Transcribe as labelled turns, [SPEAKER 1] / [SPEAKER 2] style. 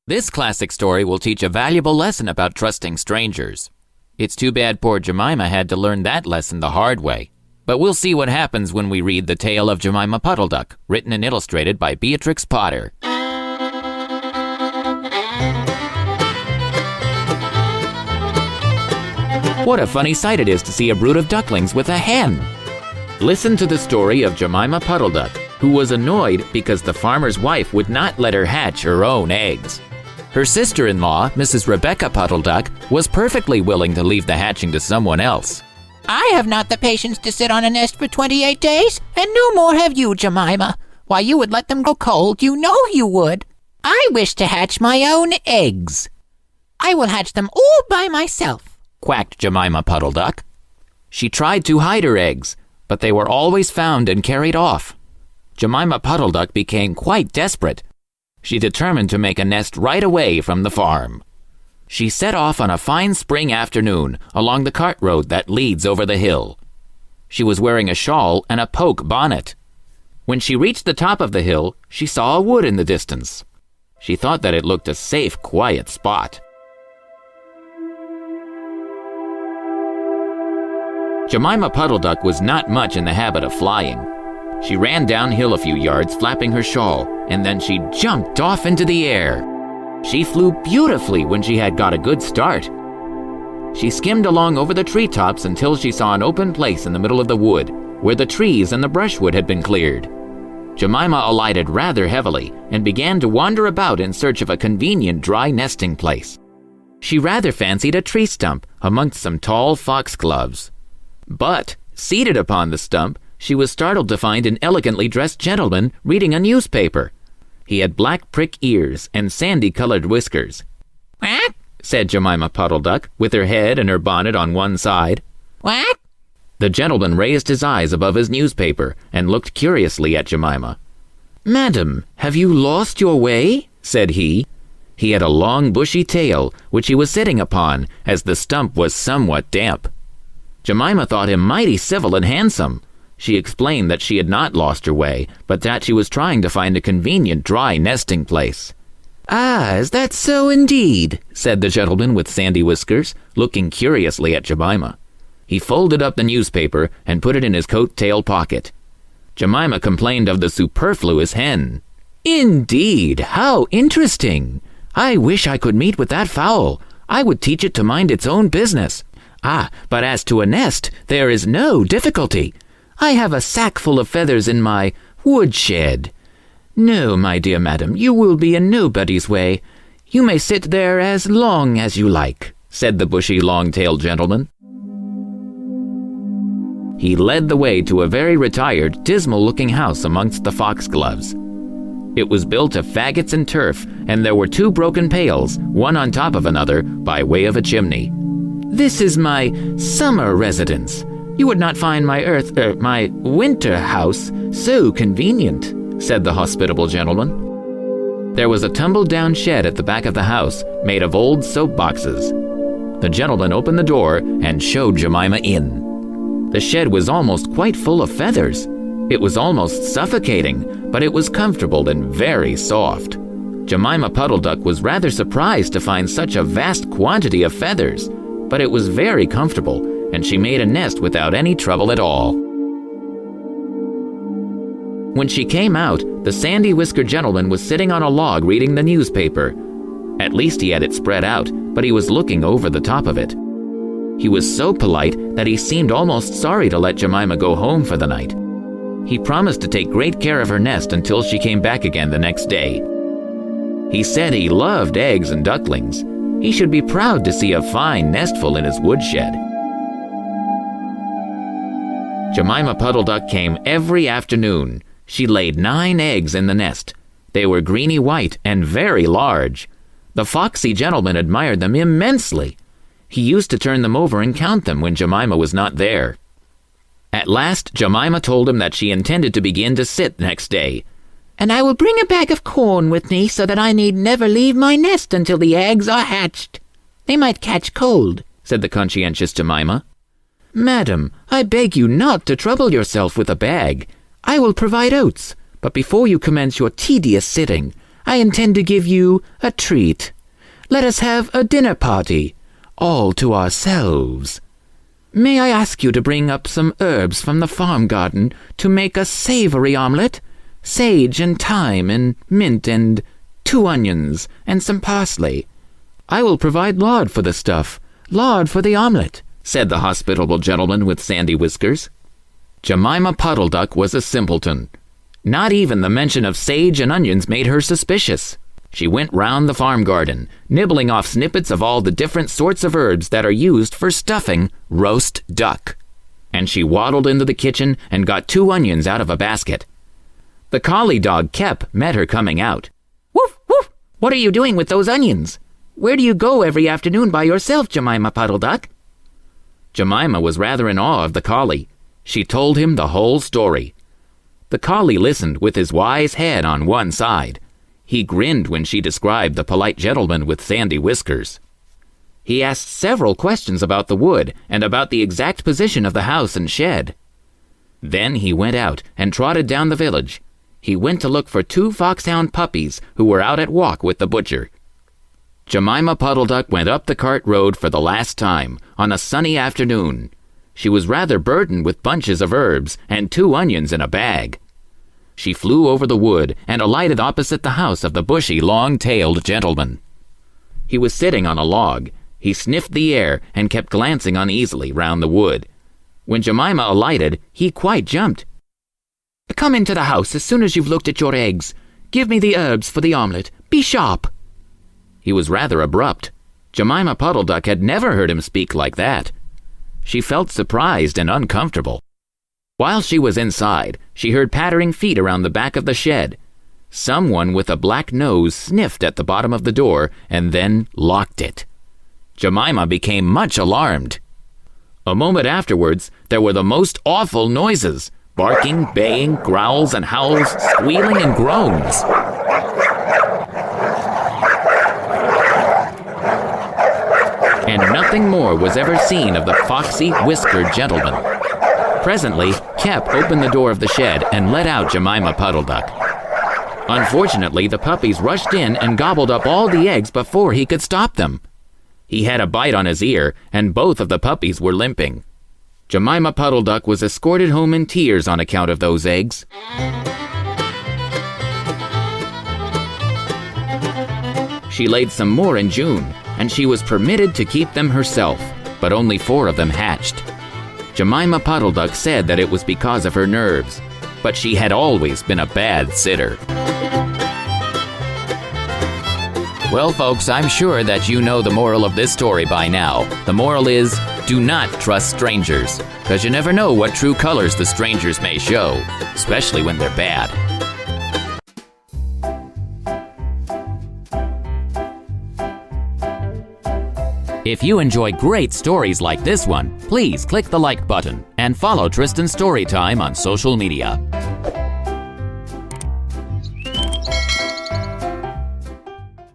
[SPEAKER 1] This classic story will teach a valuable lesson about trusting strangers. It's too bad poor Jemima had to learn that lesson the hard way. But we'll see what happens when we read The Tale of Jemima Puddle-Duck, written and illustrated by Beatrix Potter. What a funny sight it is to see a brood of ducklings with a hen! Listen to the story of Jemima Puddle-Duck, who was annoyed because the farmer's wife would not let her hatch her own eggs. Her sister-in-law, Mrs. Rebecca Puddle-Duck, was perfectly willing to leave the hatching to someone else.
[SPEAKER 2] I have not the patience to sit on a nest for 28 days, and no more have you, Jemima. Why, you would let them go cold, you know you would. I wish to hatch my own eggs. I will hatch them all by myself,
[SPEAKER 1] quacked Jemima Puddle-Duck. She tried to hide her eggs, but they were always found and carried off. Jemima Puddle-Duck became quite desperate. She determined to make a nest right away from the farm. She set off on a fine spring afternoon along the cart road that leads over the hill. She was wearing a shawl and a poke bonnet. When she reached the top of the hill, she saw a wood in the distance. She thought that it looked a safe, quiet spot. Jemima Puddle-Duck was not much in the habit of flying. She ran downhill a few yards, flapping her shawl, and then she jumped off into the air. She flew beautifully when she had got a good start. She skimmed along over the treetops until she saw an open place in the middle of the wood, where the trees and the brushwood had been cleared. Jemima alighted rather heavily and began to wander about in search of a convenient dry nesting place. She rather fancied a tree stump amongst some tall foxgloves. But, seated upon the stump, she was startled to find an elegantly dressed gentleman reading a newspaper. He had black prick ears and sandy-colored whiskers.
[SPEAKER 2] What?
[SPEAKER 1] Said Jemima Puddle-Duck, with her head and her bonnet on one side.
[SPEAKER 2] What?
[SPEAKER 1] The gentleman raised his eyes above his newspaper and looked curiously at Jemima. "Madam, have you lost your way?" said he. He had a long bushy tail, which he was sitting upon, as the stump was somewhat damp. Jemima thought him mighty civil and handsome. She explained that she had not lost her way, but that she was trying to find a convenient dry nesting place. "Ah, is that so indeed?" said the gentleman with sandy whiskers, looking curiously at Jemima. He folded up the newspaper and put it in his coat-tail pocket. Jemima complained of the superfluous hen. "Indeed, how interesting! I wish I could meet with that fowl. I would teach it to mind its own business. Ah, but as to a nest, there is no difficulty. I have a sack full of feathers in my woodshed. No, my dear madam, you will be in nobody's way. You may sit there as long as you like," said the bushy, long-tailed gentleman. He led the way to a very retired, dismal-looking house amongst the foxgloves. It was built of faggots and turf, and there were 2 broken pails, one on top of another, by way of a chimney. "This is my summer residence. You would not find my winter house so convenient," said the hospitable gentleman. There was a tumble-down shed at the back of the house, made of old soap boxes. The gentleman opened the door and showed Jemima in. The shed was almost quite full of feathers. It was almost suffocating, but it was comfortable and very soft. Jemima Puddle-Duck was rather surprised to find such a vast quantity of feathers, but it was very comfortable, and she made a nest without any trouble at all. When she came out, the sandy-whiskered gentleman was sitting on a log reading the newspaper. At least he had it spread out, but he was looking over the top of it. He was so polite that he seemed almost sorry to let Jemima go home for the night. He promised to take great care of her nest until she came back again the next day. He said he loved eggs and ducklings. He should be proud to see a fine nestful in his woodshed. Jemima Puddle-Duck came every afternoon. She laid 9 eggs in the nest. They were greeny white and very large. The foxy gentleman admired them immensely. He used to turn them over and count them when Jemima was not there. At last, Jemima told him that she intended to begin to sit next day.
[SPEAKER 2] "And I will bring a bag of corn with me so that I need never leave my nest until the eggs are hatched. They might catch cold," said the conscientious Jemima.
[SPEAKER 1] "Madam, I beg you not to trouble yourself with a bag. I will provide oats, but before you commence your tedious sitting, I intend to give you a treat. Let us have a dinner party, all to ourselves. May I ask you to bring up some herbs from the farm garden to make a savory omelet? Sage and thyme and mint and 2 onions and some parsley. I will provide lard for the stuff, lard for the omelet," said the hospitable gentleman with sandy whiskers. Jemima Puddle-Duck was a simpleton. Not even the mention of sage and onions made her suspicious. She went round the farm garden, nibbling off snippets of all the different sorts of herbs that are used for stuffing roast duck. And she waddled into the kitchen and got 2 onions out of a basket. The collie dog Kep met her coming out. "Woof, woof! What are you doing with those onions? Where do you go every afternoon by yourself, Jemima Puddle-Duck?" Jemima was rather in awe of the collie. She told him the whole story. The collie listened with his wise head on one side. He grinned when she described the polite gentleman with sandy whiskers. He asked several questions about the wood and about the exact position of the house and shed. Then he went out and trotted down the village. He went to look for 2 foxhound puppies who were out at walk with the butcher. Jemima Puddle-Duck went up the cart road for the last time on a sunny afternoon. She was rather burdened with bunches of herbs and 2 onions in a bag. She flew over the wood and alighted opposite the house of the bushy, long-tailed gentleman. He was sitting on a log. He sniffed the air and kept glancing uneasily round the wood. When Jemima alighted, he quite jumped. "Come into the house as soon as you've looked at your eggs. Give me the herbs for the omelet. Be sharp." He was rather abrupt. Jemima Puddle-Duck had never heard him speak like that. She felt surprised and uncomfortable. While she was inside, she heard pattering feet around the back of the shed. Someone with a black nose sniffed at the bottom of the door and then locked it. Jemima became much alarmed. A moment afterwards, there were the most awful noises: barking, baying, growls and howls, squealing and groans. And nothing more was ever seen of the foxy, whiskered gentleman. Presently, Kep opened the door of the shed and let out Jemima Puddle-Duck. Unfortunately, the puppies rushed in and gobbled up all the eggs before he could stop them. He had a bite on his ear, and both of the puppies were limping. Jemima Puddle-Duck was escorted home in tears on account of those eggs. She laid some more in June, and she was permitted to keep them herself, but only 4 of them hatched. Jemima Puddle-Duck said that it was because of her nerves, but she had always been a bad sitter. Well, folks, I'm sure that you know the moral of this story by now. The moral is, do not trust strangers, because you never know what true colors the strangers may show, especially when they're bad. If you enjoy great stories like this one, please click the like button and follow Tristan Storytime on social media.